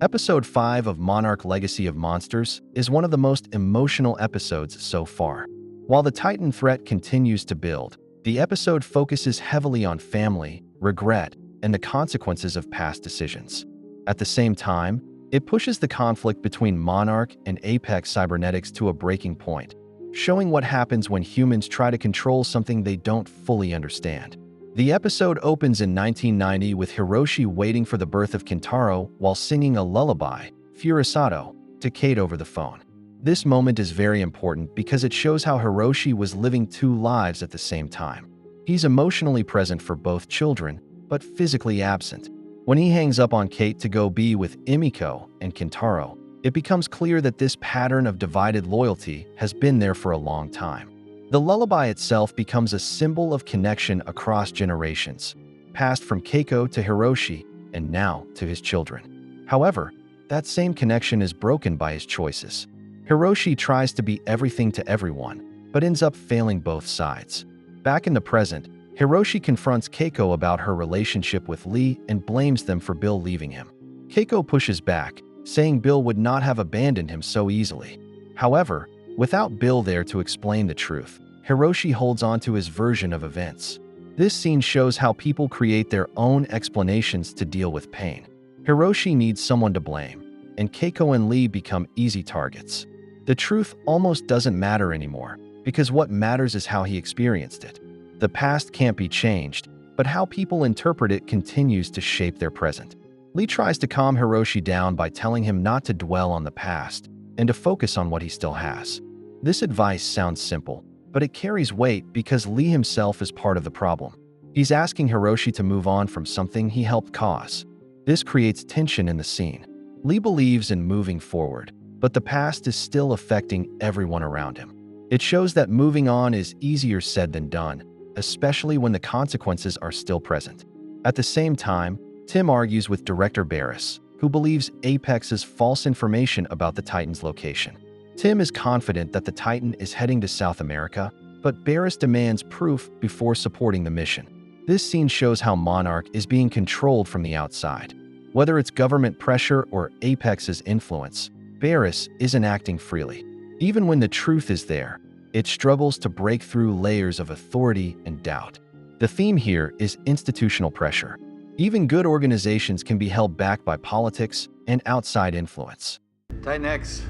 Episode 5 of Monarch Legacy of Monsters is one of the most emotional episodes so far. While the Titan threat continues to build, the episode focuses heavily on family, regret, and the consequences of past decisions. At the same time, it pushes the conflict between Monarch and Apex cybernetics to a breaking point, showing what happens when humans try to control something they don't fully understand. The episode opens in 1990 with Hiroshi waiting for the birth of Kentaro while singing a lullaby, Furusato, to Cate over the phone. This moment is very important because it shows how Hiroshi was living two lives at the same time. He's emotionally present for both children, but physically absent. When he hangs up on Cate to go be with Emiko and Kentaro, it becomes clear that this pattern of divided loyalty has been there for a long time. The lullaby itself becomes a symbol of connection across generations, passed from Keiko to Hiroshi and now to his children. However, that same connection is broken by his choices. Hiroshi tries to be everything to everyone, but ends up failing both sides. Back in the present, Hiroshi confronts Keiko about her relationship with Lee and blames them for Bill leaving him. Keiko pushes back, saying Bill would not have abandoned him so easily. However, without Bill there to explain the truth, Hiroshi holds on to his version of events. This scene shows how people create their own explanations to deal with pain. Hiroshi needs someone to blame, and Keiko and Lee become easy targets. The truth almost doesn't matter anymore, because what matters is how he experienced it. The past can't be changed, but how people interpret it continues to shape their present. Lee tries to calm Hiroshi down by telling him not to dwell on the past and to focus on what he still has. This advice sounds simple, but it carries weight because Lee himself is part of the problem. He's asking Hiroshi to move on from something he helped cause. This creates tension in the scene. Lee believes in moving forward, but the past is still affecting everyone around him. It shows that moving on is easier said than done, especially when the consequences are still present. At the same time, Tim argues with director Barris, who believes Apex's false information about the Titan's location. Tim is confident that the Titan is heading to South America, but Barris demands proof before supporting the mission. This scene shows how Monarch is being controlled from the outside. Whether it's government pressure or Apex's influence, Barris isn't acting freely. Even when the truth is there, it struggles to break through layers of authority and doubt. The theme here is institutional pressure. Even good organizations can be held back by politics and outside influence. Titan X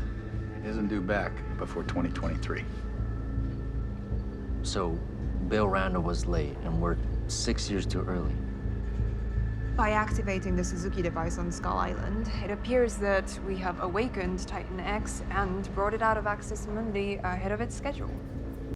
isn't due back before 2023. So, Bill Randall was late, and we're 6 years too early. By activating the Suzuki device on Skull Island, it appears that we have awakened Titan X and brought it out of Axis Mundi ahead of its schedule.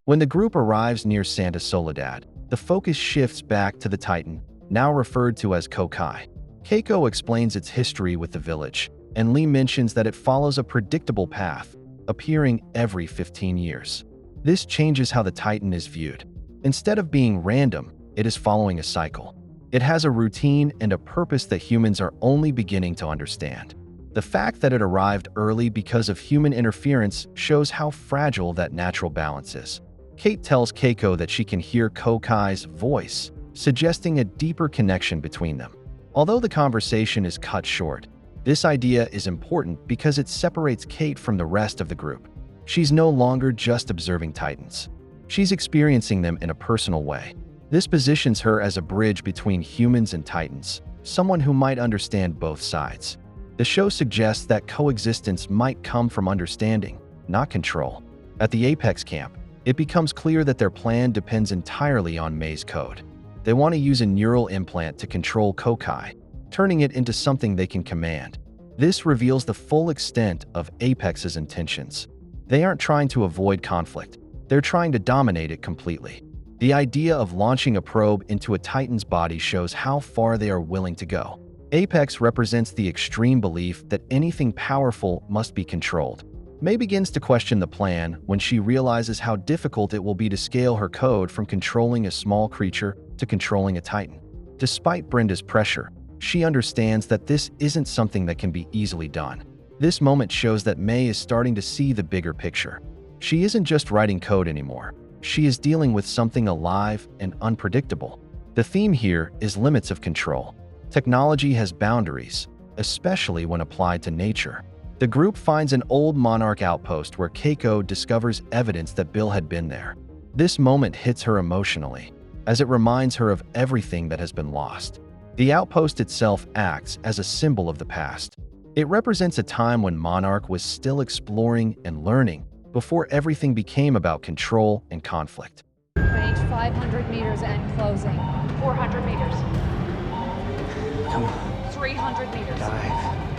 When the group arrives near Santa Soledad, the focus shifts back to the Titan, now referred to as Co-Cai. Keiko explains its history with the village, and Lee mentions that it follows a predictable path, appearing every 15 years. This changes how the Titan is viewed. Instead of being random, it is following a cycle. It has a routine and a purpose that humans are only beginning to understand. The fact that it arrived early because of human interference shows how fragile that natural balance is. Cate tells Keiko that she can hear Co-Cai's voice, suggesting a deeper connection between them. Although the conversation is cut short, this idea is important because it separates Cate from the rest of the group. She's no longer just observing Titans. She's experiencing them in a personal way. This positions her as a bridge between humans and Titans, someone who might understand both sides. The show suggests that coexistence might come from understanding, not control. At the Apex camp, it becomes clear that their plan depends entirely on May's code. They want to use a neural implant to control Co-Cai, turning it into something they can command. This reveals the full extent of Apex's intentions. They aren't trying to avoid conflict. They're trying to dominate it completely. The idea of launching a probe into a Titan's body shows how far they are willing to go. Apex represents the extreme belief that anything powerful must be controlled. May begins to question the plan when she realizes how difficult it will be to scale her code from controlling a small creature to controlling a Titan. Despite Brenda's pressure, she understands that this isn't something that can be easily done. This moment shows that May is starting to see the bigger picture. She isn't just writing code anymore. She is dealing with something alive and unpredictable. The theme here is limits of control. Technology has boundaries, especially when applied to nature. The group finds an old Monarch outpost where Keiko discovers evidence that Bill had been there. This moment hits her emotionally, as it reminds her of everything that has been lost. The outpost itself acts as a symbol of the past. It represents a time when Monarch was still exploring and learning before everything became about control and conflict. Range 500 meters and closing. 400 meters. Come on. 300 meters. Dive.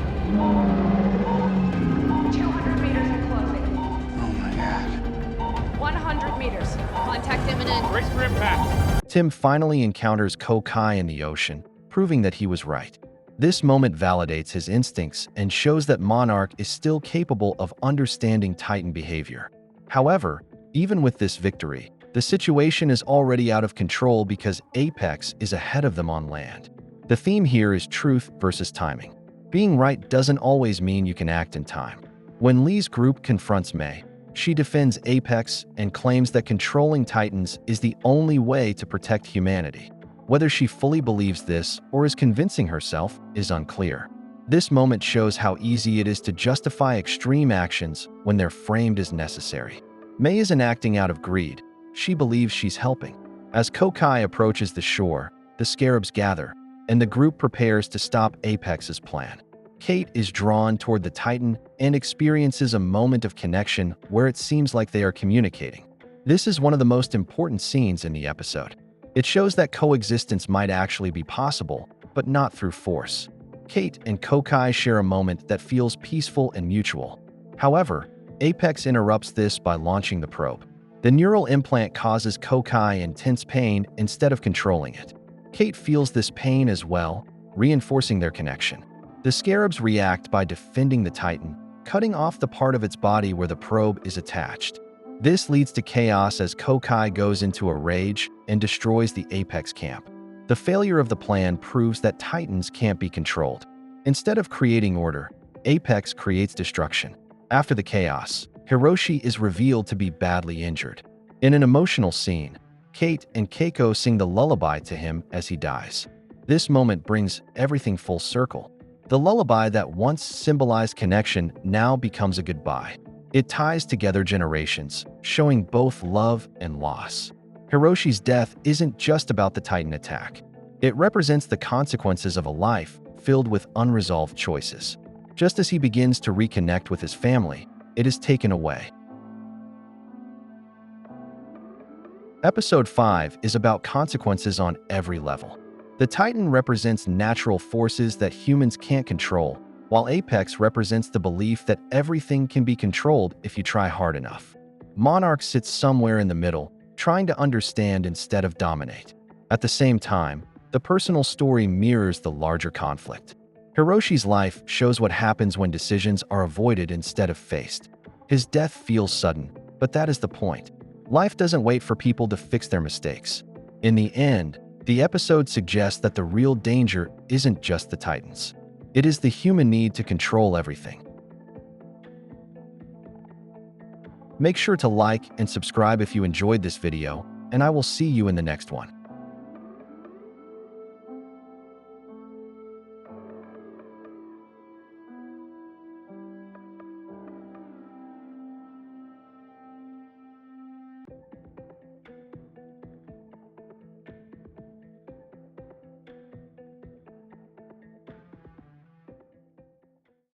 200 meters and closing. Oh my god. 100 meters. Contact imminent. Brace for impact. Tim finally encounters Co-Cai in the ocean, proving that he was right. This moment validates his instincts and shows that Monarch is still capable of understanding Titan behavior. However, even with this victory, the situation is already out of control because Apex is ahead of them on land. The theme here is truth versus timing. Being right doesn't always mean you can act in time. When Lee's group confronts May, she defends Apex and claims that controlling Titans is the only way to protect humanity. Whether she fully believes this or is convincing herself is unclear. This moment shows how easy it is to justify extreme actions when they're framed as necessary. May isn't acting out of greed. She believes she's helping. As Co-Cai approaches the shore, the scarabs gather, and the group prepares to stop Apex's plan. Cate is drawn toward the Titan and experiences a moment of connection where it seems like they are communicating. This is one of the most important scenes in the episode. It shows that coexistence might actually be possible, but not through force. Cate and Co-Cai share a moment that feels peaceful and mutual. However, Apex interrupts this by launching the probe. The neural implant causes Co-Cai intense pain instead of controlling it. Cate feels this pain as well, reinforcing their connection. The scarabs react by defending the Titan, cutting off the part of its body where the probe is attached. This leads to chaos as Co-Cai goes into a rage and destroys the Apex camp. The failure of the plan proves that Titans can't be controlled. Instead of creating order, Apex creates destruction. After the chaos, Hiroshi is revealed to be badly injured. In an emotional scene, Cate and Keiko sing the lullaby to him as he dies. This moment brings everything full circle. The lullaby that once symbolized connection now becomes a goodbye. It ties together generations, showing both love and loss. Hiroshi's death isn't just about the Titan attack. It represents the consequences of a life filled with unresolved choices. Just as he begins to reconnect with his family, it is taken away. Episode 5 is about consequences on every level. The Titan represents natural forces that humans can't control, while Apex represents the belief that everything can be controlled if you try hard enough. Monarch sits somewhere in the middle, trying to understand instead of dominate. At the same time, the personal story mirrors the larger conflict. Hiroshi's life shows what happens when decisions are avoided instead of faced. His death feels sudden, but that is the point. Life doesn't wait for people to fix their mistakes. In the end, the episode suggests that the real danger isn't just the Titans. It is the human need to control everything. Make sure to like and subscribe if you enjoyed this video, and I will see you in the next one.